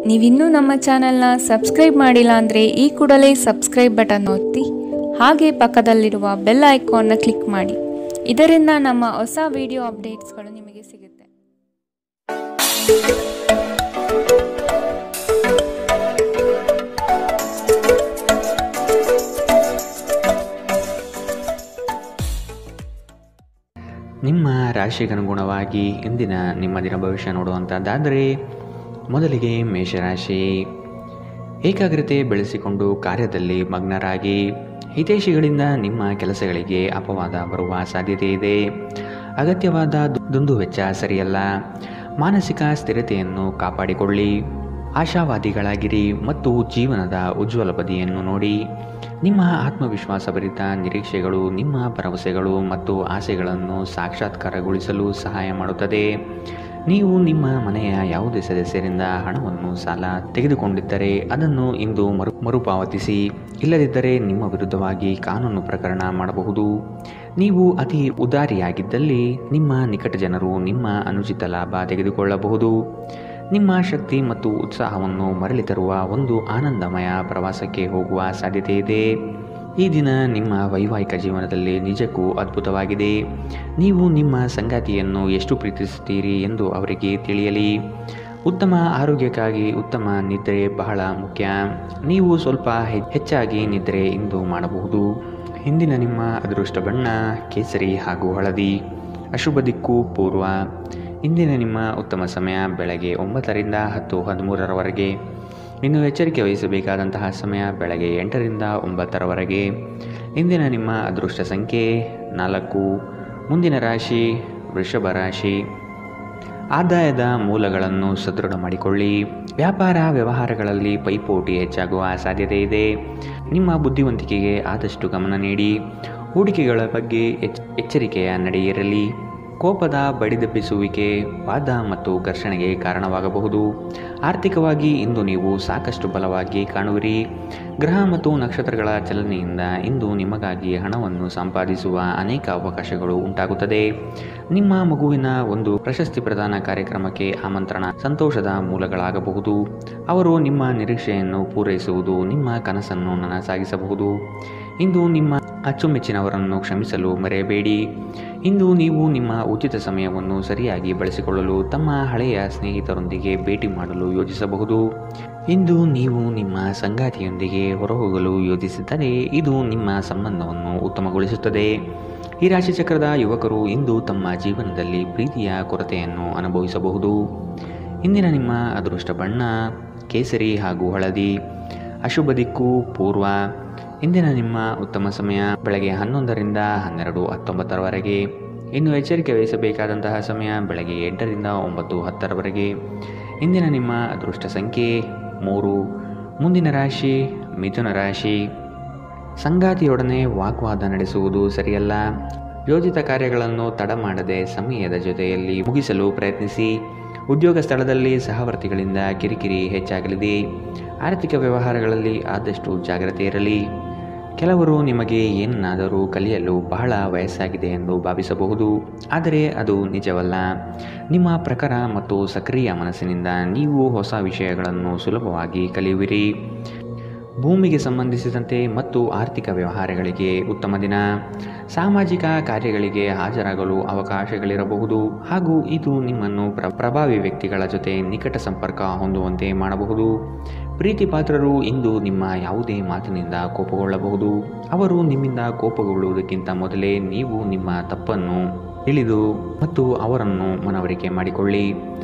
ನೀವಿನ್ನೂ ನಮ್ಮ ಚಾನೆಲ್ನ ಸಬ್ಸ್ಕ್ರೈಬ್ ಮಾಡಿಲ್ಲ ಅಂದರೆ ಈ ಕೂಡಲೇ ಸಬ್ಸ್ಕ್ರೈಬ್ ಬಟನ್ ಒತ್ತಿ ಹಾಗೆ ಪಕ್ಕದಲ್ಲಿರುವ ಬೆಲ್ ಐಕಾನ್ನ ಕ್ಲಿಕ್ ಮಾಡಿ. ಇದರಿಂದ ನಮ್ಮ ಹೊಸ ವಿಡಿಯೋ ಅಪ್ಡೇಟ್ಸ್ಗಳು ನಿಮಗೆ ಸಿಗುತ್ತೆ. ನಿಮ್ಮ ರಾಶಿಗನುಗುಣವಾಗಿ ಇಂದಿನ ನಿಮ್ಮ ದಿನ ಭವಿಷ್ಯ ನೋಡುವಂಥದ್ದಾದರೆ, ಮೊದಲಿಗೆ ಮೇಷರಾಶಿ. ಏಕಾಗ್ರತೆ ಬೆಳೆಸಿಕೊಂಡು ಕಾರ್ಯದಲ್ಲಿ ಮಗ್ನರಾಗಿ. ಹಿತೈಷಿಗಳಿಂದ ನಿಮ್ಮ ಕೆಲಸಗಳಿಗೆ ಅಪವಾದ ಬರುವ ಸಾಧ್ಯತೆ ಇದೆ. ಅಗತ್ಯವಾದ ದುಂದುವೆಚ್ಚ ಸರಿಯಲ್ಲ. ಮಾನಸಿಕ ಸ್ಥಿರತೆಯನ್ನು ಕಾಪಾಡಿಕೊಳ್ಳಿ. ಆಶಾವಾದಿಗಳಾಗಿರಿ ಮತ್ತು ಜೀವನದ ಉಜ್ವಲ ಬದಿಯನ್ನು ನೋಡಿ. ನಿಮ್ಮ ಆತ್ಮವಿಶ್ವಾಸಭರಿತ ನಿರೀಕ್ಷೆಗಳು ನಿಮ್ಮ ಭರವಸೆಗಳು ಮತ್ತು ಆಸೆಗಳನ್ನು ಸಾಕ್ಷಾತ್ಕಾರಗೊಳಿಸಲು ಸಹಾಯ ಮಾಡುತ್ತದೆ. ನೀವು ನಿಮ್ಮ ಮನೆಯ ಯಾವುದೇ ಸದಸ್ಯರಿಂದ ಹಣವನ್ನು ಸಾಲ ತೆಗೆದುಕೊಂಡಿದ್ದರೆ ಅದನ್ನು ಇಂದು ಮರುಪಾವತಿಸಿ. ಇಲ್ಲದಿದ್ದರೆ ನಿಮ್ಮ ವಿರುದ್ಧವಾಗಿ ಕಾನೂನು ಪ್ರಕರಣ ಮಾಡಬಹುದು. ನೀವು ಅತಿ ಉದಾರಿಯಾಗಿದ್ದಲ್ಲಿ ನಿಮ್ಮ ನಿಕಟ ಜನರು ನಿಮ್ಮ ಅನುಚಿತ ಲಾಭ ತೆಗೆದುಕೊಳ್ಳಬಹುದು. ನಿಮ್ಮ ಶಕ್ತಿ ಮತ್ತು ಉತ್ಸಾಹವನ್ನು ಮರಳಿ ತರುವ ಒಂದು ಆನಂದಮಯ ಪ್ರವಾಸಕ್ಕೆ ಹೋಗುವ ಸಾಧ್ಯತೆ ಇದೆ. ಈ ದಿನ ನಿಮ್ಮ ವೈವಾಹಿಕ ಜೀವನದಲ್ಲಿ ನಿಜಕ್ಕೂ ಅದ್ಭುತವಾಗಿದೆ. ನೀವು ನಿಮ್ಮ ಸಂಗಾತಿಯನ್ನು ಎಷ್ಟು ಪ್ರೀತಿಸುತ್ತೀರಿ ಎಂದು ಅವರಿಗೆ ತಿಳಿಯಲಿ. ಉತ್ತಮ ಆರೋಗ್ಯಕ್ಕಾಗಿ ಉತ್ತಮ ನಿದ್ರೆ ಬಹಳ ಮುಖ್ಯ. ನೀವು ಸ್ವಲ್ಪ ಹೆಚ್ಚಾಗಿ ನಿದ್ರೆ ಇಂದು ಮಾಡಬಹುದು. ಇಂದಿನ ನಿಮ್ಮ ಅದೃಷ್ಟ ಬಣ್ಣ ಕೇಸರಿ ಹಾಗೂ ಹಳದಿ. ಅಶುಭ ದಿಕ್ಕು ಪೂರ್ವ. ಇಂದಿನ ನಿಮ್ಮ ಉತ್ತಮ ಸಮಯ ಬೆಳಗ್ಗೆ 9 ರಿಂದ 10:13 ಇನ್ನು ಎಚ್ಚರಿಕೆ ವಹಿಸಬೇಕಾದಂತಹ ಸಮಯ ಬೆಳಗ್ಗೆ 8 ರಿಂದ 9 ಇಂದಿನ ನಿಮ್ಮ ಅದೃಷ್ಟ ಸಂಖ್ಯೆ 4. ಮುಂದಿನ ರಾಶಿ ವೃಷಭ ರಾಶಿ. ಆದಾಯದ ಮೂಲಗಳನ್ನು ಸದೃಢ ಮಾಡಿಕೊಳ್ಳಿ. ವ್ಯಾಪಾರ ವ್ಯವಹಾರಗಳಲ್ಲಿ ಪೈಪೋಟಿ ಹೆಚ್ಚಾಗುವ ಸಾಧ್ಯತೆ ಇದೆ. ನಿಮ್ಮ ಬುದ್ಧಿವಂತಿಕೆಗೆ ಆದಷ್ಟು ಗಮನ ನೀಡಿ. ಹೂಡಿಕೆಗಳ ಬಗ್ಗೆ ಎಚ್ಚರಿಕೆಯ ನಡೆಯಿರಲಿ. ಕೋಪದ ಬಡಿದೆಬ್ಬಿಸುವಿಕೆ ವಾದ ಮತ್ತು ಘರ್ಷಣೆಗೆ ಕಾರಣವಾಗಬಹುದು. ಆರ್ಥಿಕವಾಗಿ ಇಂದು ನೀವು ಸಾಕಷ್ಟು ಬಲವಾಗಿ ಕಾಣುವಿರಿ. ಗ್ರಹ ಮತ್ತು ನಕ್ಷತ್ರಗಳ ಚಲನೆಯಿಂದ ಇಂದು ನಿಮಗಾಗಿ ಹಣವನ್ನು ಸಂಪಾದಿಸುವ ಅನೇಕ ಅವಕಾಶಗಳು ಉಂಟಾಗುತ್ತದೆ. ನಿಮ್ಮ ಮಗುವಿನ ಒಂದು ಪ್ರಶಸ್ತಿ ಪ್ರದಾನ ಕಾರ್ಯಕ್ರಮಕ್ಕೆ ಆಮಂತ್ರಣ ಸಂತೋಷದ ಮೂಲಗಳಾಗಬಹುದು. ಅವರು ನಿಮ್ಮ ನಿರೀಕ್ಷೆಯನ್ನು ಪೂರೈಸುವುದು ನಿಮ್ಮ ಕನಸನ್ನು ನನಸಾಗಿಸಬಹುದು. ಇಂದು ನಿಮ್ಮ ಅಚ್ಚುಮೆಚ್ಚಿನವರನ್ನು ಕ್ಷಮಿಸಲು ಮರೆಯಬೇಡಿ. ಇಂದು ನೀವು ನಿಮ್ಮ ಉಚಿತ ಸಮಯವನ್ನು ಸರಿಯಾಗಿ ಬಳಸಿಕೊಳ್ಳಲು ತಮ್ಮ ಹಳೆಯ ಸ್ನೇಹಿತರೊಂದಿಗೆ ಭೇಟಿ ಮಾಡಲು ಯೋಜಿಸಬಹುದು. ಇಂದು ನೀವು ನಿಮ್ಮ ಸಂಗಾತಿಯೊಂದಿಗೆ ಹೊರಹೋಗಲು ಯೋಜಿಸಿದ್ದರೆ ಇದು ನಿಮ್ಮ ಸಂಬಂಧವನ್ನು ಉತ್ತಮಗೊಳಿಸುತ್ತದೆ. ಈ ರಾಶಿಚಕ್ರದ ಯುವಕರು ಇಂದು ತಮ್ಮ ಜೀವನದಲ್ಲಿ ಪ್ರೀತಿಯ ಕೊರತೆಯನ್ನು ಅನುಭವಿಸಬಹುದು. ಇಂದಿನ ನಿಮ್ಮ ಅದೃಷ್ಟ ಬಣ್ಣ ಕೇಸರಿ ಹಾಗೂ ಹಳದಿ. ಅಶುಭ ದಿಕ್ಕು ಪೂರ್ವ. ಇಂದಿನ ನಿಮ್ಮ ಉತ್ತಮ ಸಮಯ ಬೆಳಗ್ಗೆ 11 ರಿಂದ 12:19 ಇನ್ನು ಎಚ್ಚರಿಕೆ ವಹಿಸಬೇಕಾದಂತಹ ಸಮಯ ಬೆಳಗ್ಗೆ 8 ರಿಂದ 9:10 ಇಂದಿನ ನಿಮ್ಮ ಅದೃಷ್ಟ ಸಂಖ್ಯೆ 3. ಮುಂದಿನ ರಾಶಿ ಮಿಥುನ ರಾಶಿ. ಸಂಗಾತಿಯೊಡನೆ ವಾಗ್ವಾದ ನಡೆಸುವುದು ಸರಿಯಲ್ಲ. ಯೋಜಿತ ಕಾರ್ಯಗಳನ್ನು ತಡ ಮಾಡದೆ ಸಮಯದ ಜೊತೆಯಲ್ಲಿ ಮುಗಿಸಲು ಪ್ರಯತ್ನಿಸಿ. ಉದ್ಯೋಗ ಸ್ಥಳದಲ್ಲಿ ಸಹವರ್ತಿಗಳಿಂದ ಕಿರಿಕಿರಿ ಹೆಚ್ಚಾಗಲಿದೆ. ಆರ್ಥಿಕ ವ್ಯವಹಾರಗಳಲ್ಲಿ ಆದಷ್ಟು ಜಾಗ್ರತೆ ಇರಲಿ. ಕೆಲವರು ನಿಮಗೆ ಏನನ್ನಾದರೂ ಕಲಿಯಲು ಬಹಳ ವಯಸ್ಸಾಗಿದೆ ಎಂದು ಭಾವಿಸಬಹುದು, ಆದರೆ ಅದು ನಿಜವಲ್ಲ. ನಿಮ್ಮ ಪ್ರಖರ ಮತ್ತು ಸಕ್ರಿಯ ಮನಸ್ಸಿನಿಂದ ನೀವು ಹೊಸ ವಿಷಯಗಳನ್ನು ಸುಲಭವಾಗಿ ಕಲಿಯುವಿರಿ. ಭೂಮಿಗೆ ಸಂಬಂಧಿಸಿದಂತೆ ಮತ್ತು ಆರ್ಥಿಕ ವ್ಯವಹಾರಗಳಿಗೆ ಉತ್ತಮ ದಿನ. ಸಾಮಾಜಿಕ ಕಾರ್ಯಗಳಿಗೆ ಹಾಜರಾಗಲು ಅವಕಾಶಗಳಿರಬಹುದು ಹಾಗೂ ಇದು ನಿಮ್ಮನ್ನು ಪ್ರಭಾವಿ ವ್ಯಕ್ತಿಗಳ ಜೊತೆ ನಿಕಟ ಸಂಪರ್ಕ ಹೊಂದುವಂತೆ ಮಾಡಬಹುದು. ಪ್ರೀತಿ ಪಾತ್ರರು ಇಂದು ನಿಮ್ಮ ಯಾವುದೇ ಮಾತಿನಿಂದ ಕೋಪಗೊಳ್ಳಬಹುದು. ಅವರು ನಿಮ್ಮಿಂದ ಕೋಪಗೊಳ್ಳುವುದಕ್ಕಿಂತ ಮೊದಲೇ ನೀವು ನಿಮ್ಮ ತಪ್ಪನ್ನು ತಿಳಿದು ಮತ್ತು ಅವರನ್ನು ಮನವರಿಕೆ ಮಾಡಿಕೊಳ್ಳಿ.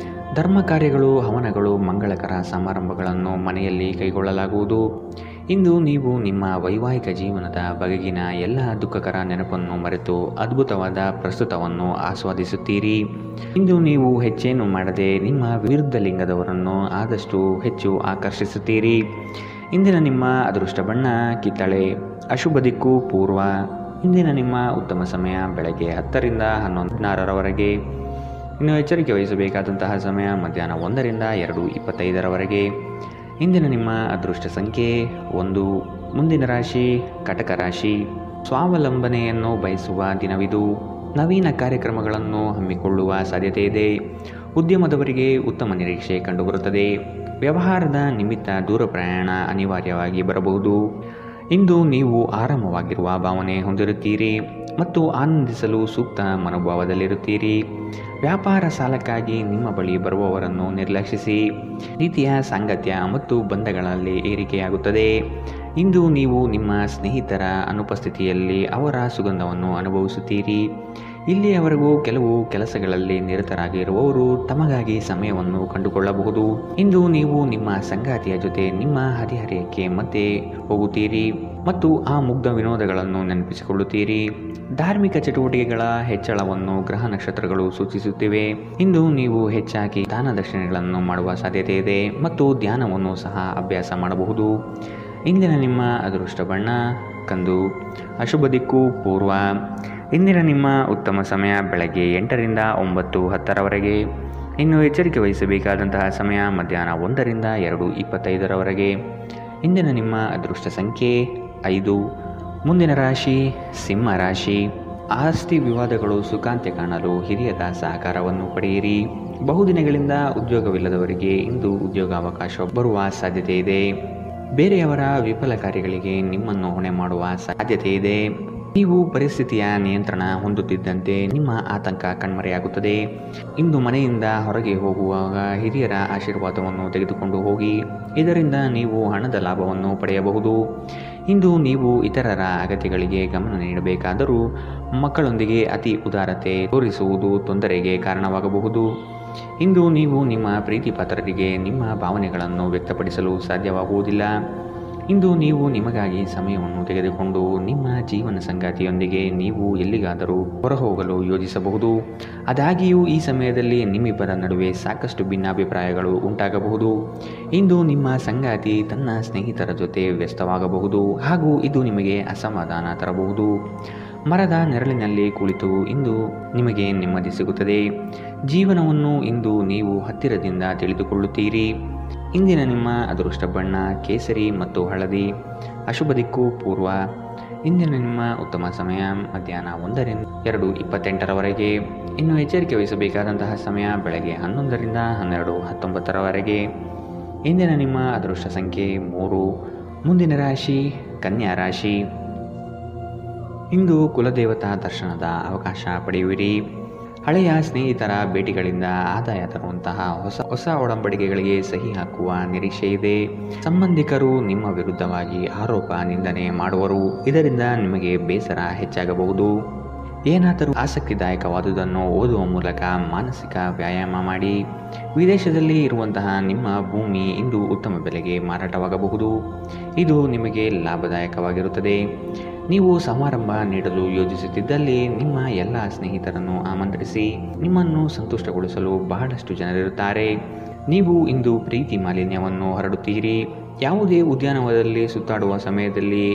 ಧರ್ಮ ಕಾರ್ಯಗಳು ಹವನಗಳು ಮಂಗಳಕರ ಸಮಾರಂಭಗಳನ್ನು ಮನೆಯಲ್ಲಿ ಕೈಗೊಳ್ಳಲಾಗುವುದು. ಇಂದು ನೀವು ನಿಮ್ಮ ವೈವಾಹಿಕ ಜೀವನದ ಬಗೆಗಿನ ಎಲ್ಲ ದುಃಖಕರ ನೆನಪನ್ನು ಮರೆತು ಅದ್ಭುತವಾದ ಪ್ರಸ್ತುತವನ್ನು ಆಸ್ವಾದಿಸುತ್ತೀರಿ. ಇಂದು ನೀವು ಹೆಚ್ಚೇನು ಮಾಡದೆ ನಿಮ್ಮ ವಿರುದ್ಧ ಲಿಂಗದವರನ್ನು ಆದಷ್ಟು ಹೆಚ್ಚು ಆಕರ್ಷಿಸುತ್ತೀರಿ. ಇಂದಿನ ನಿಮ್ಮ ಅದೃಷ್ಟ ಬಣ್ಣ ಕಿತ್ತಳೆ. ಅಶುಭ ದಿಕ್ಕು ಪೂರ್ವ. ಇಂದಿನ ನಿಮ್ಮ ಉತ್ತಮ ಸಮಯ ಬೆಳಗ್ಗೆ 10 ರಿಂದ 11:16 ಇನ್ನು ಎಚ್ಚರಿಕೆ ವಹಿಸಬೇಕಾದಂತಹ ಸಮಯ ಮಧ್ಯಾಹ್ನ 1 ರಿಂದ 2:25 ಇಂದಿನ ನಿಮ್ಮ ಅದೃಷ್ಟ ಸಂಖ್ಯೆ 1. ಮುಂದಿನ ರಾಶಿ ಕಟಕ ರಾಶಿ. ಸ್ವಾವಲಂಬನೆಯನ್ನು ಬಯಸುವ ದಿನವಿದು. ನವೀನ ಕಾರ್ಯಕ್ರಮಗಳನ್ನು ಹಮ್ಮಿಕೊಳ್ಳುವ ಸಾಧ್ಯತೆ ಇದೆ. ಉದ್ಯಮದವರಿಗೆ ಉತ್ತಮ ನಿರೀಕ್ಷೆ ಕಂಡುಬರುತ್ತದೆ. ವ್ಯವಹಾರದ ನಿಮಿತ್ತ ದೂರ ಪ್ರಯಾಣ ಅನಿವಾರ್ಯವಾಗಿ ಬರಬಹುದು. ಇಂದು ನೀವು ಆರಾಮವಾಗಿರುವ ಭಾವನೆ ಹೊಂದಿರುತ್ತೀರಿ ಮತ್ತು ಆನಂದಿಸಲು ಸೂಕ್ತ ಮನೋಭಾವದಲ್ಲಿರುತ್ತೀರಿ. ವ್ಯಾಪಾರ ಸಾಲಕ್ಕಾಗಿ ನಿಮ್ಮ ಬಳಿ ಬರುವವರನ್ನು ನಿರ್ಲಕ್ಷಿಸಿ. ರೀತಿಯ ಸಾಂಗತ್ಯ ಮತ್ತು ಬಂಧಗಳಲ್ಲಿ ಏರಿಕೆಯಾಗುತ್ತದೆ. ಇಂದು ನೀವು ನಿಮ್ಮ ಸ್ನೇಹಿತರ ಅನುಪಸ್ಥಿತಿಯಲ್ಲಿ ಅವರ ಸುಗಂಧವನ್ನು ಅನುಭವಿಸುತ್ತೀರಿ. ಇಲ್ಲಿಯವರೆಗೂ ಕೆಲವು ಕೆಲಸಗಳಲ್ಲಿ ನಿರತರಾಗಿರುವವರು ತಮಗಾಗಿ ಸಮಯವನ್ನು ಕಂಡುಕೊಳ್ಳಬಹುದು. ಇಂದು ನೀವು ನಿಮ್ಮ ಸಂಗಾತಿಯ ಜೊತೆ ನಿಮ್ಮ ಹದಿಹರೆಯಕ್ಕೆ ಮತ್ತೆ ಹೋಗುತ್ತೀರಿ ಮತ್ತು ಆ ಮುಗ್ಧ ವಿನೋದಗಳನ್ನು ನೆನಪಿಸಿಕೊಳ್ಳುತ್ತೀರಿ. ಧಾರ್ಮಿಕ ಚಟುವಟಿಕೆಗಳ ಹೆಚ್ಚಳವನ್ನು ಗ್ರಹ ನಕ್ಷತ್ರಗಳು ಸೂಚಿಸುತ್ತಿವೆ. ಇಂದು ನೀವು ಹೆಚ್ಚಾಗಿ ದಾನ ದಕ್ಷಿಣೆಗಳನ್ನು ಮಾಡುವ ಸಾಧ್ಯತೆ ಇದೆ ಮತ್ತು ಧ್ಯಾನವನ್ನು ಸಹ ಅಭ್ಯಾಸ ಮಾಡಬಹುದು. ಇಂದಿನ ನಿಮ್ಮ ಅದೃಷ್ಟ ಬಣ್ಣ ಕಂದು. ಅಶುಭ ದಿಕ್ಕು ಪೂರ್ವ. ಇಂದಿನ ನಿಮ್ಮ ಉತ್ತಮ ಸಮಯ ಬೆಳಗ್ಗೆ 8ರಿಂದ 9:10ರವರೆಗೆ. ಇನ್ನು ಎಚ್ಚರಿಕೆ ವಹಿಸಬೇಕಾದಂತಹ ಸಮಯ ಮಧ್ಯಾಹ್ನ 1ರಿಂದ 2:25ರವರೆಗೆ. ಇಂದಿನ ನಿಮ್ಮ ಅದೃಷ್ಟ ಸಂಖ್ಯೆ 5. ಮುಂದಿನ ರಾಶಿ ಸಿಂಹ ರಾಶಿ. ಆಸ್ತಿ ವಿವಾದಗಳು ಸುಖಾಂತ್ಯ ಕಾಣಲು ಹಿರಿಯರ ಸಹಕಾರವನ್ನು ಪಡೆಯಿರಿ. ಬಹುದಿನಗಳಿಂದ ಉದ್ಯೋಗವಿಲ್ಲದವರಿಗೆ ಇಂದು ಉದ್ಯೋಗಾವಕಾಶ ಬರುವ ಸಾಧ್ಯತೆ ಇದೆ. ಬೇರೆಯವರ ವಿಫಲ ಕಾರ್ಯಗಳಿಗೆ ನಿಮ್ಮನ್ನು ಹೊಣೆ ಮಾಡುವ ಸಾಧ್ಯತೆ ಇದೆ. ನೀವು ಪರಿಸ್ಥಿತಿಯ ನಿಯಂತ್ರಣ ಹೊಂದುತ್ತಿದ್ದಂತೆ ನಿಮ್ಮ ಆತಂಕ ಕಣ್ಮರೆಯಾಗುತ್ತದೆ. ಇಂದು ಮನೆಯಿಂದ ಹೊರಗೆ ಹೋಗುವಾಗ ಹಿರಿಯರ ಆಶೀರ್ವಾದವನ್ನು ತೆಗೆದುಕೊಂಡು ಹೋಗಿ. ಇದರಿಂದ ನೀವು ಹಣದ ಲಾಭವನ್ನು ಪಡೆಯಬಹುದು. ಇಂದು ನೀವು ಇತರರ ಅಗತ್ಯಗಳಿಗೆ ಗಮನ ನೀಡಬೇಕಾದರೂ ಮಕ್ಕಳೊಂದಿಗೆ ಅತಿ ಉದಾರತೆ ತೋರಿಸುವುದು ತೊಂದರೆಗೆ ಕಾರಣವಾಗಬಹುದು. ಇಂದು ನೀವು ನಿಮ್ಮ ಪ್ರೀತಿ ಪಾತ್ರರಿಗೆ ನಿಮ್ಮ ಭಾವನೆಗಳನ್ನು ವ್ಯಕ್ತಪಡಿಸಲು ಸಾಧ್ಯವಾಗುವುದಿಲ್ಲ. ಇಂದು ನೀವು ನಿಮಗಾಗಿ ಸಮಯವನ್ನು ತೆಗೆದುಕೊಂಡು ನಿಮ್ಮ ಜೀವನ ಸಂಗಾತಿಯೊಂದಿಗೆ ನೀವು ಎಲ್ಲಿಗಾದರೂ ಹೊರಹೋಗಲು ಯೋಜಿಸಬಹುದು. ಆದಾಗ್ಯೂ ಈ ಸಮಯದಲ್ಲಿ ನಿಮ್ಮಿಬ್ಬರ ನಡುವೆ ಸಾಕಷ್ಟು ಭಿನ್ನಾಭಿಪ್ರಾಯಗಳು ಉಂಟಾಗಬಹುದು. ಇಂದು ನಿಮ್ಮ ಸಂಗಾತಿ ತನ್ನ ಸ್ನೇಹಿತರ ಜೊತೆ ವ್ಯಸ್ತವಾಗಬಹುದು ಹಾಗೂ ಇದು ನಿಮಗೆ ಅಸಮಾಧಾನ ತರಬಹುದು. ಮರದ ನೆರಳಿನಲ್ಲಿ ಕುಳಿತು ಇಂದು ನಿಮಗೆ ನೆಮ್ಮದಿ ಸಿಗುತ್ತದೆ. ಜೀವನವನ್ನು ಇಂದು ನೀವು ಹತ್ತಿರದಿಂದ ತಿಳಿದುಕೊಳ್ಳುತ್ತೀರಿ. ಇಂದಿನ ನಿಮ್ಮ ಅದೃಷ್ಟ ಬಣ್ಣ ಕೇಸರಿ ಮತ್ತು ಹಳದಿ. ಅಶುಭ ದಿಕ್ಕು ಪೂರ್ವ. ಇಂದಿನ ನಿಮ್ಮ ಉತ್ತಮ ಸಮಯ ಮಧ್ಯಾಹ್ನ 1ರಿಂದ 2:28ರವರೆಗೆ. ಇನ್ನು ಎಚ್ಚರಿಕೆ ವಹಿಸಬೇಕಾದಂತಹ ಸಮಯ ಬೆಳಗ್ಗೆ 11ರಿಂದ 12:19ರವರೆಗೆ. ಇಂದಿನ ನಿಮ್ಮ ಅದೃಷ್ಟ ಸಂಖ್ಯೆ 3. ಮುಂದಿನ ರಾಶಿ ಕನ್ಯಾ ರಾಶಿ. ಇಂದು ಕುಲದೇವತಾ ದರ್ಶನದ ಅವಕಾಶ ಪಡೆಯುವಿರಿ. ಹಳೆಯ ಸ್ನೇಹಿತರ ಭೇಟಿಗಳಿಂದ ಆದಾಯ ತರುವಂತಹ ಹೊಸ ಒಡಂಬಡಿಕೆಗಳಿಗೆ ಸಹಿ ಹಾಕುವ ನಿರೀಕ್ಷೆ ಇದೆ. ಸಂಬಂಧಿಕರು ನಿಮ್ಮ ವಿರುದ್ಧವಾಗಿ ಆರೋಪ ನಿಂದನೆ ಮಾಡುವರು. ಇದರಿಂದ ನಿಮಗೆ ಬೇಸರ ಹೆಚ್ಚಾಗಬಹುದು. ಏನಾದರೂ ಆಸಕ್ತಿದಾಯಕವಾದುದನ್ನು ಓದುವ ಮೂಲಕ ಮಾನಸಿಕ ವ್ಯಾಯಾಮ ಮಾಡಿ. ವಿದೇಶದಲ್ಲಿ ಇರುವಂತಹ ನಿಮ್ಮ ಭೂಮಿ ಇಂದು ಉತ್ತಮ ಬೆಲೆಗೆ ಮಾರಾಟವಾಗಬಹುದು. ಇದು ನಿಮಗೆ ಲಾಭದಾಯಕವಾಗಿರುತ್ತದೆ. ನೀವು ಸಮಾರಂಭ ನೀಡಲು ಯೋಜಿಸುತ್ತಿದ್ದಲ್ಲಿ ನಿಮ್ಮ ಎಲ್ಲ ಸ್ನೇಹಿತರನ್ನು ಆಮಂತ್ರಿಸಿ. ನಿಮ್ಮನ್ನು ಸಂತುಷ್ಟಗೊಳಿಸಲು ಬಹಳಷ್ಟು ಜನರಿರುತ್ತಾರೆ. ನೀವು ಇಂದು ಪ್ರೀತಿ ಮಾಲಿನ್ಯವನ್ನು ಹರಡುತ್ತೀರಿ. ಯಾವುದೇ ಉದ್ಯಾನವನದಲ್ಲಿ ಸುತ್ತಾಡುವ ಸಮಯದಲ್ಲಿ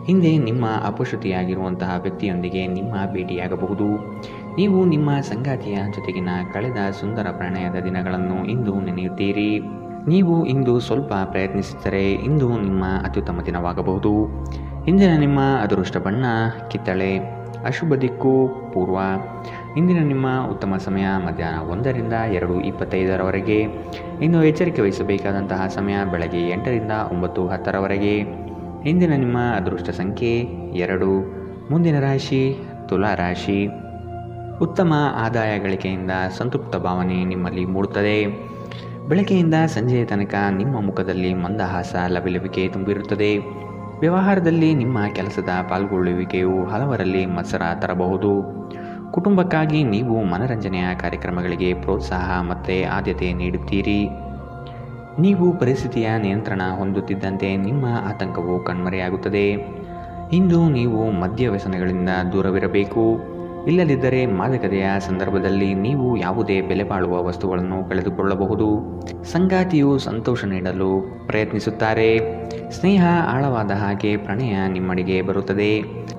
ಹಿಂದೆ ನಿಮ್ಮ ಅಪಶ್ರುತಿಯಾಗಿರುವಂತಹ ವ್ಯಕ್ತಿಯೊಂದಿಗೆ ನಿಮ್ಮ ಭೇಟಿಯಾಗಬಹುದು. ನೀವು ನಿಮ್ಮ ಸಂಗಾತಿಯ ಜೊತೆಗಿನ ಕಳೆದ ಸುಂದರ ಪ್ರಣಯದ ದಿನಗಳನ್ನು ಇಂದು ನೆನೆಯುತ್ತೀರಿ. ನೀವು ಇಂದು ಸ್ವಲ್ಪ ಪ್ರಯತ್ನಿಸಿದರೆ ಇಂದು ನಿಮ್ಮ ಅತ್ಯುತ್ತಮ ದಿನವಾಗಬಹುದು. ಇಂದಿನ ನಿಮ್ಮ ಅದೃಷ್ಟ ಬಣ್ಣ ಕಿತ್ತಳೆ. ಅಶುಭ ದಿಕ್ಕು ಪೂರ್ವ. ಇಂದಿನ ನಿಮ್ಮ ಉತ್ತಮ ಸಮಯ ಮಧ್ಯಾಹ್ನ 1ರಿಂದ 2:25ರವರೆಗೆ. ಇನ್ನು ಎಚ್ಚರಿಕೆ ವಹಿಸಬೇಕಾದಂತಹ ಸಮಯ ಬೆಳಗ್ಗೆ 8ರಿಂದ 9:10ರವರೆಗೆ. ಇಂದಿನ ನಿಮ್ಮ ಅದೃಷ್ಟ ಸಂಖ್ಯೆ 2. ಮುಂದಿನ ರಾಶಿ ತುಲಾ ರಾಶಿ. ಉತ್ತಮ ಆದಾಯ ಗಳಿಕೆಯಿಂದ ಸಂತೃಪ್ತ ಭಾವನೆ ನಿಮ್ಮಲ್ಲಿ ಮೂಡುತ್ತದೆ. ಬೆಳಗ್ಗೆಯಿಂದ ಸಂಜೆಯ ತನಕ ನಿಮ್ಮ ಮುಖದಲ್ಲಿ ಮಂದಹಾಸ ಲವಲವಿಕೆ ತುಂಬಿರುತ್ತದೆ. ವ್ಯವಹಾರದಲ್ಲಿ ನಿಮ್ಮ ಕೆಲಸದ ಪಾಲ್ಗೊಳ್ಳುವಿಕೆಯು ಹಲವರಲ್ಲಿ ಮತ್ಸರ ತರಬಹುದು. ಕುಟುಂಬಕ್ಕಾಗಿ ನೀವು ಮನರಂಜನೆಯ ಕಾರ್ಯಕ್ರಮಗಳಿಗೆ ಪ್ರೋತ್ಸಾಹ ಮತ್ತು ಆದ್ಯತೆ ನೀಡುತ್ತೀರಿ. ನೀವು ಪರಿಸ್ಥಿತಿಯ ನಿಯಂತ್ರಣ ಹೊಂದುತ್ತಿದ್ದಂತೆ ನಿಮ್ಮ ಆತಂಕವು ಕಣ್ಮರೆಯಾಗುತ್ತದೆ. ಇಂದು ನೀವು ಮದ್ಯ ವ್ಯಸನಗಳಿಂದ ದೂರವಿರಬೇಕು. ಇಲ್ಲದಿದ್ದರೆ ಮಾದಕತೆಯ ಸಂದರ್ಭದಲ್ಲಿ ನೀವು ಯಾವುದೇ ಬೆಲೆ ಬಾಳುವ ವಸ್ತುಗಳನ್ನು ಕಳೆದುಕೊಳ್ಳಬಹುದು. ಸಂಗಾತಿಯು ಸಂತೋಷ ನೀಡಲು ಪ್ರಯತ್ನಿಸುತ್ತಾರೆ. ಸ್ನೇಹ ಆಳವಾದ ಹಾಗೆ ಪ್ರಣಯ ನಿಮ್ಮಡಿಗೆ ಬರುತ್ತದೆ.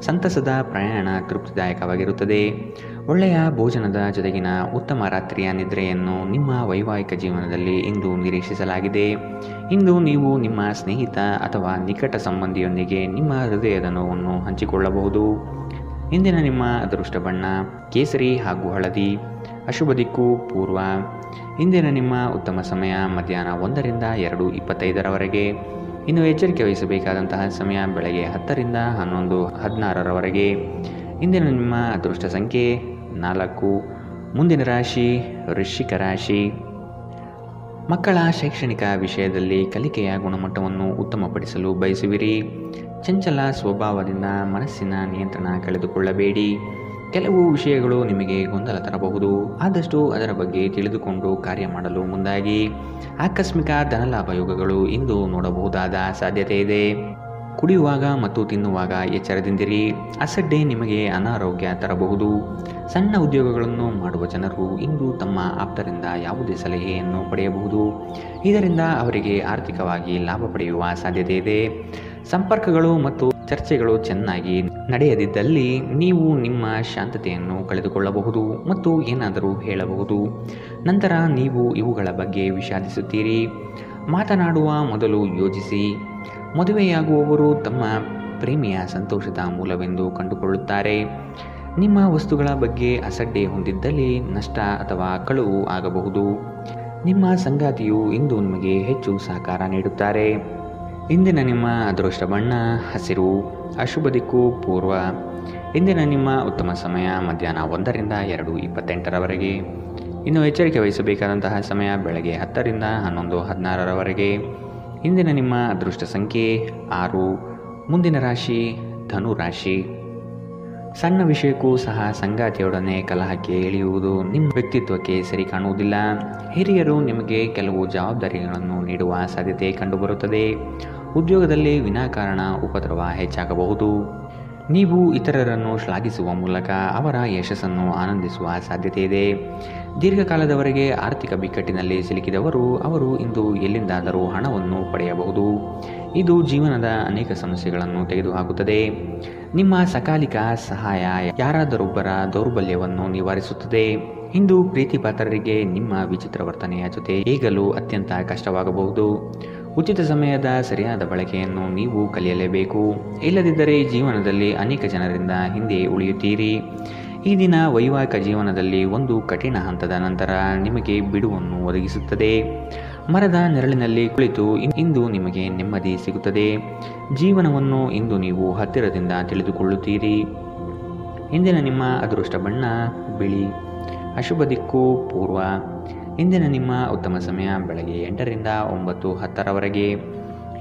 ಸಂತಸದ ಪ್ರಯಾಣ ತೃಪ್ತಿದಾಯಕವಾಗಿರುತ್ತದೆ. ಒಳ್ಳೆಯ ಭೋಜನದ ಜೊತೆಗಿನ ಉತ್ತಮ ರಾತ್ರಿಯ ನಿದ್ರೆಯನ್ನು ನಿಮ್ಮ ವೈವಾಹಿಕ ಜೀವನದಲ್ಲಿ ಇಂದು ನಿರೀಕ್ಷಿಸಲಾಗಿದೆ. ಇಂದು ನೀವು ನಿಮ್ಮ ಸ್ನೇಹಿತ ಅಥವಾ ನಿಕಟ ಸಂಬಂಧಿಯೊಂದಿಗೆ ನಿಮ್ಮ ಹೃದಯದ ನೋವನ್ನು ಹಂಚಿಕೊಳ್ಳಬಹುದು. ಇಂದಿನ ನಿಮ್ಮ ಅದೃಷ್ಟ ಬಣ್ಣ ಕೇಸರಿ ಹಾಗೂ ಹಳದಿ. ಅಶುಭ ದಿಕ್ಕು ಪೂರ್ವ. ಇಂದಿನ ನಿಮ್ಮ ಉತ್ತಮ ಸಮಯ ಮಧ್ಯಾಹ್ನ 1 ರಿಂದ 2:25 ಇನ್ನು ಎಚ್ಚರಿಕೆ ವಹಿಸಬೇಕಾದಂತಹ ಸಮಯ ಬೆಳಗ್ಗೆ 10 ರಿಂದ 11:16 ಇಂದಿನ ನಿಮ್ಮ ಅದೃಷ್ಟ ಸಂಖ್ಯೆ 4. ಮುಂದಿನ ರಾಶಿ ವೃಶ್ಚಿಕ ರಾಶಿ. ಮಕ್ಕಳ ಶೈಕ್ಷಣಿಕ ವಿಷಯದಲ್ಲಿ ಕಲಿಕೆಯ ಗುಣಮಟ್ಟವನ್ನು ಉತ್ತಮಪಡಿಸಲು ಬಯಸುವಿರಿ. ಚಂಚಲ ಸ್ವಭಾವದಿಂದ ಮನಸ್ಸಿನ ನಿಯಂತ್ರಣ ಕಳೆದುಕೊಳ್ಳಬೇಡಿ. ಕೆಲವು ವಿಷಯಗಳು ನಿಮಗೆ ಗೊಂದಲ ತರಬಹುದು. ಆದಷ್ಟು ಅದರ ಬಗ್ಗೆ ತಿಳಿದುಕೊಂಡು ಕಾರ್ಯ ಮಾಡಲು ಮುಂದಾಗಿ. ಆಕಸ್ಮಿಕ ಧನಲಾಭ ಯೋಗಗಳು ಇಂದು ನೋಡಬಹುದಾದ ಸಾಧ್ಯತೆ ಇದೆ. ಕುಡಿಯುವಾಗ ಮತ್ತು ತಿನ್ನುವಾಗ ಎಚ್ಚರದಿಂದಿರಿ. ಅಸಡ್ಡೆ ನಿಮಗೆ ಅನಾರೋಗ್ಯ ತರಬಹುದು. ಸಣ್ಣ ಉದ್ಯೋಗಗಳನ್ನು ಮಾಡುವ ಜನರು ಇಂದು ತಮ್ಮ ಆಪ್ತರಿಂದ ಯಾವುದೇ ಸಲಹೆಯನ್ನು ಪಡೆಯಬಹುದು. ಇದರಿಂದ ಅವರಿಗೆ ಆರ್ಥಿಕವಾಗಿ ಲಾಭ ಪಡೆಯುವ ಸಾಧ್ಯತೆ ಇದೆ. ಸಂಪರ್ಕಗಳು ಮತ್ತು ಚರ್ಚೆಗಳು ಚೆನ್ನಾಗಿ ನಡೆಯದಿದ್ದಲ್ಲಿ ನೀವು ನಿಮ್ಮ ಶಾಂತತೆಯನ್ನು ಕಳೆದುಕೊಳ್ಳಬಹುದು ಮತ್ತು ಏನಾದರೂ ಹೇಳಬಹುದು. ನಂತರ ನೀವು ಇವುಗಳ ಬಗ್ಗೆ ವಿಷಾದಿಸುತ್ತೀರಿ. ಮಾತನಾಡುವ ಮೊದಲು ಯೋಚಿಸಿ. ಮದುವೆಯಾಗುವವರು ತಮ್ಮ ಪ್ರೇಮಿಯ ಸಂತೋಷದ ಮೂಲವೆಂದು ಕಂಡುಕೊಳ್ಳುತ್ತಾರೆ. ನಿಮ್ಮ ವಸ್ತುಗಳ ಬಗ್ಗೆ ಅಸಡ್ಡೆ ಹೊಂದಿದ್ದಲ್ಲಿ ನಷ್ಟ ಅಥವಾ ಕಳುವು ಆಗಬಹುದು. ನಿಮ್ಮ ಸಂಗಾತಿಯು ಇಂದು ನಿಮಗೆ ಹೆಚ್ಚು ಸಹಕಾರ ನೀಡುತ್ತಾರೆ. ಇಂದಿನ ನಿಮ್ಮ ಅದೃಷ್ಟ ಬಣ್ಣ ಹಸಿರು. ಅಶುಭ ದಿಕ್ಕು ಪೂರ್ವ. ಇಂದಿನ ನಿಮ್ಮ ಉತ್ತಮ ಸಮಯ ಮಧ್ಯಾಹ್ನ 1 ರಿಂದ 2:28 ಇನ್ನು ಎಚ್ಚರಿಕೆ ವಹಿಸಬೇಕಾದಂತಹ ಸಮಯ ಬೆಳಗ್ಗೆ 10 ರಿಂದ 11:16 ಇಂದಿನ ನಿಮ್ಮ ಅದೃಷ್ಟ ಸಂಖ್ಯೆ 6. ಮುಂದಿನ ರಾಶಿ ಧನು ರಾಶಿ. ಸಣ್ಣ ವಿಷಯಕ್ಕೂ ಸಹ ಸಂಗಾತಿಯೊಡನೆ ಕಲಹಕ್ಕೆ ಇಳಿಯುವುದು ನಿಮ್ಮ ವ್ಯಕ್ತಿತ್ವಕ್ಕೆ ಸರಿ ಕಾಣುವುದಿಲ್ಲ. ಹಿರಿಯರು ನಿಮಗೆ ಕೆಲವು ಜವಾಬ್ದಾರಿಗಳನ್ನು ನೀಡುವ ಸಾಧ್ಯತೆ ಕಂಡುಬರುತ್ತದೆ. ಉದ್ಯೋಗದಲ್ಲಿ ವಿನಾಕಾರಣ ಉಪದ್ರವ ಹೆಚ್ಚಾಗಬಹುದು. ನೀವು ಇತರರನ್ನು ಶ್ಲಾಘಿಸುವ ಮೂಲಕ ಅವರ ಯಶಸ್ಸನ್ನು ಆನಂದಿಸುವ ಸಾಧ್ಯತೆ ಇದೆ. ದೀರ್ಘಕಾಲದವರೆಗೆ ಆರ್ಥಿಕ ಬಿಕ್ಕಟ್ಟಿನಲ್ಲಿ ಸಿಲುಕಿದವರು ಅವರು ಇಂದು ಎಲ್ಲಿಂದಾದರೂ ಹಣವನ್ನು ಪಡೆಯಬಹುದು. ಇದು ಜೀವನದ ಅನೇಕ ಸಮಸ್ಯೆಗಳನ್ನು ತೆಗೆದುಹಾಕುತ್ತದೆ. ನಿಮ್ಮ ಸಕಾಲಿಕ ಸಹಾಯ ಯಾರಾದರೊಬ್ಬರ ದೌರ್ಬಲ್ಯವನ್ನು ನಿವಾರಿಸುತ್ತದೆ. ಇಂದು ಪ್ರೀತಿಪಾತ್ರರಿಗೆ ನಿಮ್ಮ ವಿಚಿತ್ರ ವರ್ತನೆಯ ಜೊತೆ ಈಗಲೂ ಅತ್ಯಂತ ಕಷ್ಟವಾಗಬಹುದು. ಉಚಿತ ಸಮಯದ ಸರಿಯಾದ ಬಳಕೆಯನ್ನು ನೀವು ಕಲಿಯಲೇಬೇಕು. ಇಲ್ಲದಿದ್ದರೆ ಜೀವನದಲ್ಲಿ ಅನೇಕ ಜನರಿಂದ ಹಿಂದೆ ಉಳಿಯುತ್ತೀರಿ. ಈ ದಿನ ವೈವಾಹಿಕ ಜೀವನದಲ್ಲಿ ಒಂದು ಕಠಿಣ ಹಂತದ ನಂತರ ನಿಮಗೆ ಬಿಡುವನ್ನು ಒದಗಿಸುತ್ತದೆ. ಮರದ ನೆರಳಿನಲ್ಲಿ ಕುಳಿತು ಇಂದು ನಿಮಗೆ ನೆಮ್ಮದಿ ಸಿಗುತ್ತದೆ. ಜೀವನವನ್ನು ಇಂದು ನೀವು ಹತ್ತಿರದಿಂದ ತಿಳಿದುಕೊಳ್ಳುತ್ತೀರಿ. ಇಂದಿನ ನಿಮ್ಮ ಅದೃಷ್ಟ ಬಣ್ಣ ಬಿಳಿ. ಅಶುಭ ದಿಕ್ಕು ಪೂರ್ವ. ಇಂದಿನ ನಿಮ್ಮ ಉತ್ತಮ ಸಮಯ ಬೆಳಗ್ಗೆ 8 ರಿಂದ 9:10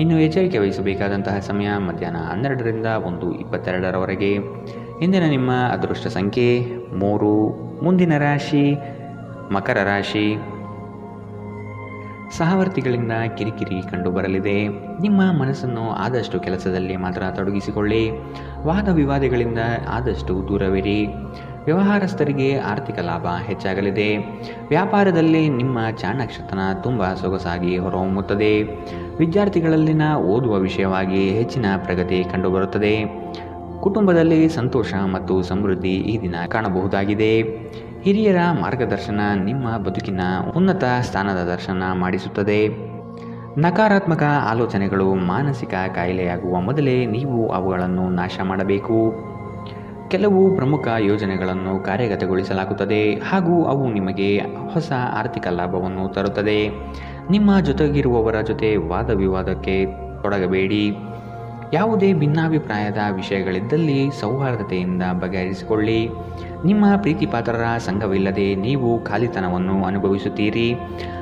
ಇನ್ನು ಎಚ್ಚರಿಕೆ ವಹಿಸಬೇಕಾದಂತಹ ಸಮಯ ಮಧ್ಯಾಹ್ನ 12 ರಿಂದ 1:22 ಇಂದಿನ ನಿಮ್ಮ ಅದೃಷ್ಟ ಸಂಖ್ಯೆ 3. ಮುಂದಿನ ರಾಶಿ ಮಕರ ರಾಶಿ. ಸಹವರ್ತಿಗಳಿಂದ ಕಿರಿಕಿರಿ ಕಂಡುಬರಲಿದೆ. ನಿಮ್ಮ ಮನಸ್ಸನ್ನು ಆದಷ್ಟು ಕೆಲಸದಲ್ಲಿ ಮಾತ್ರ ತೊಡಗಿಸಿಕೊಳ್ಳಿ. ವಾದ ವಿವಾದಗಳಿಂದ ಆದಷ್ಟು ದೂರವಿರಿ. ವ್ಯವಹಾರಸ್ಥರಿಗೆ ಆರ್ಥಿಕ ಲಾಭ ಹೆಚ್ಚಾಗಲಿದೆ. ವ್ಯಾಪಾರದಲ್ಲಿ ನಿಮ್ಮ ಚಾಣಾಕ್ಷತನ ತುಂಬ ಸೊಗಸಾಗಿ ಹೊರಹೊಮ್ಮುತ್ತದೆ. ವಿದ್ಯಾರ್ಥಿಗಳಲ್ಲಿನ ಓದುವ ವಿಷಯವಾಗಿ ಹೆಚ್ಚಿನ ಪ್ರಗತಿ ಕಂಡುಬರುತ್ತದೆ. ಕುಟುಂಬದಲ್ಲಿ ಸಂತೋಷ ಮತ್ತು ಸಮೃದ್ಧಿ ಈ ದಿನ ಕಾಣಬಹುದಾಗಿದೆ. ಹಿರಿಯರ ಮಾರ್ಗದರ್ಶನ ನಿಮ್ಮ ಬದುಕಿನ ಉನ್ನತ ಸ್ಥಾನದ ದರ್ಶನ ಮಾಡಿಸುತ್ತದೆ. ನಕಾರಾತ್ಮಕ ಆಲೋಚನೆಗಳು ಮಾನಸಿಕ ಕಾಯಿಲೆಯಾಗುವ ಮೊದಲೇ ನೀವು ಅವುಗಳನ್ನು ನಾಶ ಮಾಡಬೇಕು. ಕೆಲವು ಪ್ರಮುಖ ಯೋಜನೆಗಳನ್ನು ಕಾರ್ಯಗತಗೊಳಿಸಲಾಗುತ್ತದೆ ಹಾಗೂ ಅವು ನಿಮಗೆ ಹೊಸ ಆರ್ಥಿಕ ಲಾಭವನ್ನು ತರುತ್ತದೆ. ನಿಮ್ಮ ಜೊತೆಗಿರುವವರ ಜೊತೆ ವಾದ ವಿವಾದಕ್ಕೆ ತೊಡಗಬೇಡಿ. ಯಾವುದೇ ಭಿನ್ನಾಭಿಪ್ರಾಯದ ವಿಷಯಗಳಿದ್ದಲ್ಲಿ ಸೌಹಾರ್ದತೆಯಿಂದ ಬಗೆಹರಿಸಿಕೊಳ್ಳಿ. ನಿಮ್ಮ ಪ್ರೀತಿಪಾತ್ರರ ಸಂಘವಿಲ್ಲದೆ ನೀವು ಖಾಲಿತನವನ್ನು ಅನುಭವಿಸುತ್ತೀರಿ.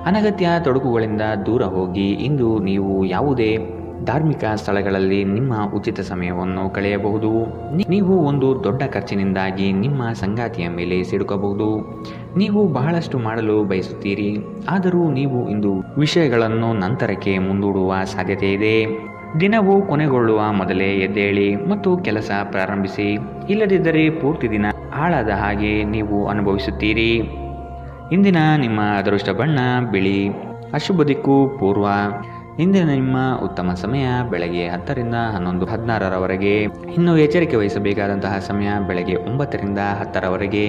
ಅನಗತ್ಯ ತೊಡಕುಗಳಿಂದ ದೂರ ಹೋಗಿ. ಇಂದು ನೀವು ಯಾವುದೇ ಧಾರ್ಮಿಕ ಸ್ಥಳಗಳಲ್ಲಿ ನಿಮ್ಮ ಉಚಿತ ಸಮಯವನ್ನು ಕಳೆಯಬಹುದು. ನೀವು ಒಂದು ದೊಡ್ಡ ಖರ್ಚಿನಿಂದಾಗಿ ನಿಮ್ಮ ಸಂಗಾತಿಯ ಮೇಲೆ ಸಿಡುಕಬಹುದು. ನೀವು ಬಹಳಷ್ಟು ಮಾಡಲು ಬಯಸುತ್ತೀರಿ, ಆದರೂ ನೀವು ಇಂದು ವಿಷಯಗಳನ್ನು ನಂತರಕ್ಕೆ ಮುಂದೂಡುವ ಸಾಧ್ಯತೆ ಇದೆ. ದಿನವು ಕೊನೆಗೊಳ್ಳುವ ಮೊದಲೇ ಎದ್ದೇಳಿ ಮತ್ತು ಕೆಲಸ ಪ್ರಾರಂಭಿಸಿ. ಇಲ್ಲದಿದ್ದರೆ ಪೂರ್ತಿ ದಿನ ಹಾಳಾದ ಹಾಗೆ ನೀವು ಅನುಭವಿಸುತ್ತೀರಿ. ಇಂದಿನ ನಿಮ್ಮ ಅದೃಷ್ಟ ಬಣ್ಣ ಬಿಳಿ. ಅಶುಭ ದಿಕ್ಕು ಪೂರ್ವ. ಇಂದಿನ ನಿಮ್ಮ ಉತ್ತಮ ಸಮಯ ಬೆಳಗ್ಗೆ 10 ರಿಂದ 11:16 ಇನ್ನು ಎಚ್ಚರಿಕೆ ವಹಿಸಬೇಕಾದಂತಹ ಸಮಯ ಬೆಳಗ್ಗೆ 9 ರಿಂದ 10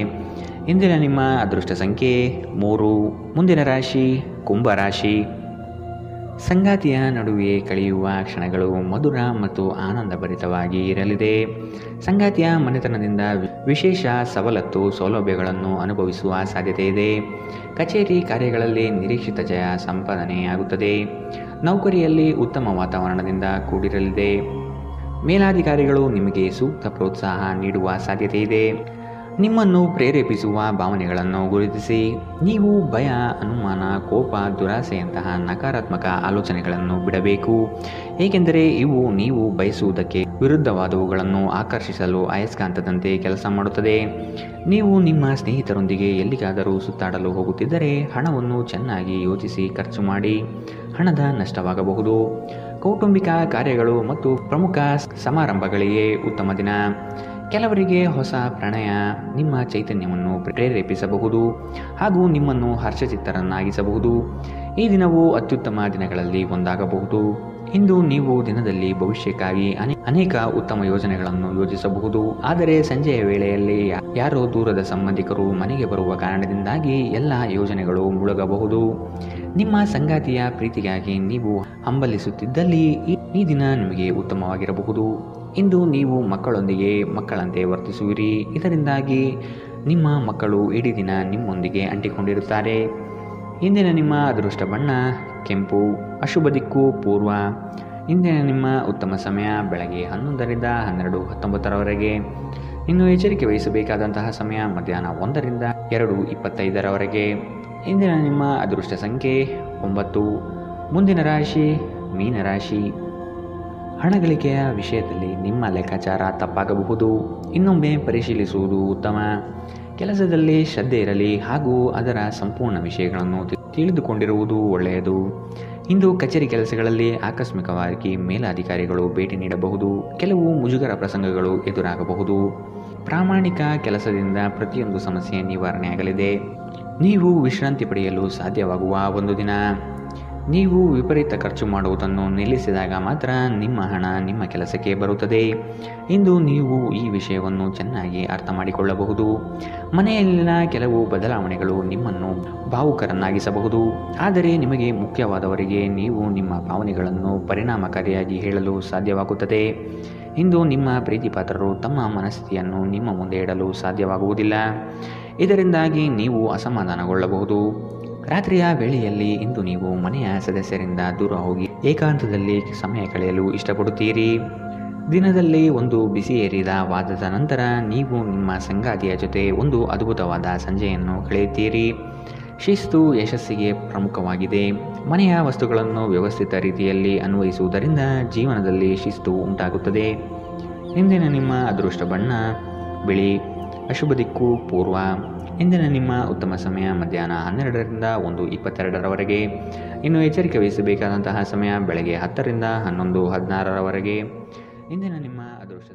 ಇಂದಿನ ನಿಮ್ಮ ಅದೃಷ್ಟ ಸಂಖ್ಯೆ 3. ಮುಂದಿನ ರಾಶಿ ಕುಂಭರಾಶಿ. ಸಂಗಾತಿಯ ನಡುವೆ ಕಳೆಯುವ ಕ್ಷಣಗಳು ಮಧುರ ಮತ್ತು ಆನಂದಭರಿತವಾಗಿ ಇರಲಿದೆ. ಸಂಗಾತಿಯ ಮನೆತನದಿಂದ ವಿಶೇಷ ಸವಲತ್ತು ಸೌಲಭ್ಯಗಳನ್ನು ಅನುಭವಿಸುವ ಸಾಧ್ಯತೆ ಇದೆ. ಕಚೇರಿ ಕಾರ್ಯಗಳಲ್ಲಿ ನಿರೀಕ್ಷಿತ ಜಯ ಸಂಪಾದನೆಯಾಗುತ್ತದೆ. ನೌಕರಿಯಲ್ಲಿ ಉತ್ತಮ ವಾತಾವರಣದಿಂದ ಕೂಡಿರಲಿದೆ. ಮೇಲಾಧಿಕಾರಿಗಳು ನಿಮಗೆ ಸೂಕ್ತ ಪ್ರೋತ್ಸಾಹ ನೀಡುವ ಸಾಧ್ಯತೆ ಇದೆ. ನಿಮ್ಮನ್ನು ಪ್ರೇರೇಪಿಸುವ ಭಾವನೆಗಳನ್ನು ಗುರುತಿಸಿ. ನೀವು ಭಯ, ಅನುಮಾನ, ಕೋಪ, ದುರಾಸೆಯಂತಹ ನಕಾರಾತ್ಮಕ ಆಲೋಚನೆಗಳನ್ನು ಬಿಡಬೇಕು. ಏಕೆಂದರೆ ಇವು ನೀವು ಬಯಸುವುದಕ್ಕೆ ವಿರುದ್ಧವಾದವುಗಳನ್ನು ಆಕರ್ಷಿಸಲು ಅಯಸ್ಕಾಂತದಂತೆ ಕೆಲಸ ಮಾಡುತ್ತದೆ. ನೀವು ನಿಮ್ಮ ಸ್ನೇಹಿತರೊಂದಿಗೆ ಎಲ್ಲಿಗಾದರೂ ಸುತ್ತಾಡಲು ಹೋಗುತ್ತಿದ್ದರೆ ಹಣವನ್ನು ಚೆನ್ನಾಗಿ ಯೋಚಿಸಿ ಖರ್ಚು ಮಾಡಿ. ಹಣದ ನಷ್ಟವಾಗಬಹುದು. ಕೌಟುಂಬಿಕ ಕಾರ್ಯಗಳು ಮತ್ತು ಪ್ರಮುಖ ಸಮಾರಂಭಗಳಿಗೆ ಉತ್ತಮ ದಿನ. ಕೆಲವರಿಗೆ ಹೊಸ ಪ್ರಣಯ ನಿಮ್ಮ ಚೈತನ್ಯವನ್ನು ಪ್ರೇರೇಪಿಸಬಹುದು ಹಾಗೂ ನಿಮ್ಮನ್ನು ಹರ್ಷಚಿತ್ತರನ್ನಾಗಿಸಬಹುದು. ಈ ದಿನವು ಅತ್ಯುತ್ತಮ ದಿನಗಳಲ್ಲಿ ಒಂದಾಗಬಹುದು. ಇಂದು ನೀವು ದಿನದಲ್ಲಿ ಭವಿಷ್ಯಕ್ಕಾಗಿ ಅನೇಕ ಉತ್ತಮ ಯೋಜನೆಗಳನ್ನು ಯೋಜಿಸಬಹುದು. ಆದರೆ ಸಂಜೆಯ ವೇಳೆಯಲ್ಲಿ ಯಾರೋ ದೂರದ ಸಂಬಂಧಿಕರು ಮನೆಗೆ ಬರುವ ಕಾರಣದಿಂದಾಗಿ ಎಲ್ಲ ಯೋಜನೆಗಳು ಮುಳುಗಬಹುದು. ನಿಮ್ಮ ಸಂಗಾತಿಯ ಪ್ರೀತಿಗಾಗಿ ನೀವು ಹಂಬಲಿಸುತ್ತಿದ್ದಲ್ಲಿ ಈ ದಿನ ನಿಮಗೆ ಉತ್ತಮವಾಗಿರಬಹುದು. ಇಂದು ನೀವು ಮಕ್ಕಳೊಂದಿಗೆ ಮಕ್ಕಳಂತೆ ವರ್ತಿಸುವಿರಿ. ಇದರಿಂದಾಗಿ ನಿಮ್ಮ ಮಕ್ಕಳು ಇಡೀ ದಿನ ನಿಮ್ಮೊಂದಿಗೆ ಅಂಟಿಕೊಂಡಿರುತ್ತಾರೆ. ಇಂದಿನ ನಿಮ್ಮ ಅದೃಷ್ಟ ಬಣ್ಣ ಕೆಂಪು. ಅಶುಭ ದಿಕ್ಕು ಪೂರ್ವ. ಇಂದಿನ ನಿಮ್ಮ ಉತ್ತಮ ಸಮಯ ಬೆಳಗ್ಗೆ 11ರಿಂದ 12:19 ಇನ್ನು ಎಚ್ಚರಿಕೆ ವಹಿಸಬೇಕಾದಂತಹ ಸಮಯ ಮಧ್ಯಾಹ್ನ 1ರಿಂದ 2:25 ಇಂದಿನ ನಿಮ್ಮ ಅದೃಷ್ಟ ಸಂಖ್ಯೆ 9. ಮುಂದಿನ ರಾಶಿ ಮೀನರಾಶಿ. ಹಣಗಳಿಕೆಯ ವಿಷಯದಲ್ಲಿ ನಿಮ್ಮ ಲೆಕ್ಕಾಚಾರ ತಪ್ಪಾಗಬಹುದು. ಇನ್ನೊಮ್ಮೆ ಪರಿಶೀಲಿಸುವುದು ಉತ್ತಮ. ಕೆಲಸದಲ್ಲಿ ಶ್ರದ್ಧೆ ಇರಲಿ ಹಾಗೂ ಅದರ ಸಂಪೂರ್ಣ ವಿಷಯಗಳನ್ನು ತಿಳಿದುಕೊಂಡಿರುವುದು ಒಳ್ಳೆಯದು. ಇಂದು ಕಚೇರಿ ಕೆಲಸಗಳಲ್ಲಿ ಆಕಸ್ಮಿಕವಾಗಿ ಮೇಲಾಧಿಕಾರಿಗಳು ಭೇಟಿ ನೀಡಬಹುದು. ಕೆಲವು ಮುಜುಗರ ಪ್ರಸಂಗಗಳು ಎದುರಾಗಬಹುದು. ಪ್ರಾಮಾಣಿಕ ಕೆಲಸದಿಂದ ಪ್ರತಿಯೊಂದು ಸಮಸ್ಯೆ ನಿವಾರಣೆಯಾಗಲಿದೆ. ನೀವು ವಿಶ್ರಾಂತಿ ಪಡೆಯಲು ಸಾಧ್ಯವಾಗುವ ಒಂದು ದಿನ. ನೀವು ವಿಪರೀತ ಖರ್ಚು ಮಾಡುವುದನ್ನು ನಿಲ್ಲಿಸಿದಾಗ ಮಾತ್ರ ನಿಮ್ಮ ಹಣ ನಿಮ್ಮ ಕೆಲಸಕ್ಕೆ ಬರುತ್ತದೆ. ಇಂದು ನೀವು ಈ ವಿಷಯವನ್ನು ಚೆನ್ನಾಗಿ ಅರ್ಥ ಮಾಡಿಕೊಳ್ಳಬಹುದು. ಮನೆಯಲ್ಲಿನ ಕೆಲವು ಬದಲಾವಣೆಗಳು ನಿಮ್ಮನ್ನು ಭಾವುಕರನ್ನಾಗಿಸಬಹುದು. ಆದರೆ ನಿಮಗೆ ಮುಖ್ಯವಾದವರಿಗೆ ನೀವು ನಿಮ್ಮ ಭಾವನೆಗಳನ್ನು ಪರಿಣಾಮಕಾರಿಯಾಗಿ ಹೇಳಲು ಸಾಧ್ಯವಾಗುತ್ತದೆ. ಇಂದು ನಿಮ್ಮ ಪ್ರೀತಿಪಾತ್ರರು ತಮ್ಮ ಮನಸ್ಥಿತಿಯನ್ನು ನಿಮ್ಮ ಮುಂದೆ ಇಡಲು ಸಾಧ್ಯವಾಗುವುದಿಲ್ಲ. ಇದರಿಂದಾಗಿ ನೀವು ಅಸಮಾಧಾನಗೊಳ್ಳಬಹುದು. ರಾತ್ರಿಯ ವೇಳೆಯಲ್ಲಿ ಇಂದು ನೀವು ಮನೆಯ ಸದಸ್ಯರಿಂದ ದೂರ ಹೋಗಿ ಏಕಾಂತದಲ್ಲಿ ಸಮಯ ಕಳೆಯಲು ಇಷ್ಟಪಡುತ್ತೀರಿ. ದಿನದಲ್ಲಿ ಒಂದು ಬಿಸಿಯೇರಿದ ವಾದದ ನಂತರ ನೀವು ನಿಮ್ಮ ಸಂಗಾತಿಯ ಜೊತೆ ಒಂದು ಅದ್ಭುತವಾದ ಸಂಜೆಯನ್ನು ಕಳೆಯುತ್ತೀರಿ. ಶಿಸ್ತು ಯಶಸ್ಸಿಗೆ ಪ್ರಮುಖವಾಗಿದೆ. ಮನೆಯ ವಸ್ತುಗಳನ್ನು ವ್ಯವಸ್ಥಿತ ರೀತಿಯಲ್ಲಿ ಅನ್ವಯಿಸುವುದರಿಂದ ಜೀವನದಲ್ಲಿ ಶಿಸ್ತು ಉಂಟಾಗುತ್ತದೆ. ಇಂದಿನ ನಿಮ್ಮ ಅದೃಷ್ಟ ಬಣ್ಣ ಬಿಳಿ. ಅಶುಭ ದಿಕ್ಕು ಪೂರ್ವ. ಇಂದಿನ ನಿಮ್ಮ ಉತ್ತಮ ಸಮಯ ಮಧ್ಯಾಹ್ನ 12ರಿಂದ 1:22 ಇನ್ನು ಎಚ್ಚರಿಕೆ ವಹಿಸಬೇಕಾದಂತಹ ಸಮಯ ಬೆಳಗ್ಗೆ 10ರಿಂದ 11:16 ಇಂದಿನ ನಿಮ್ಮ ಅದೃಷ್ಟ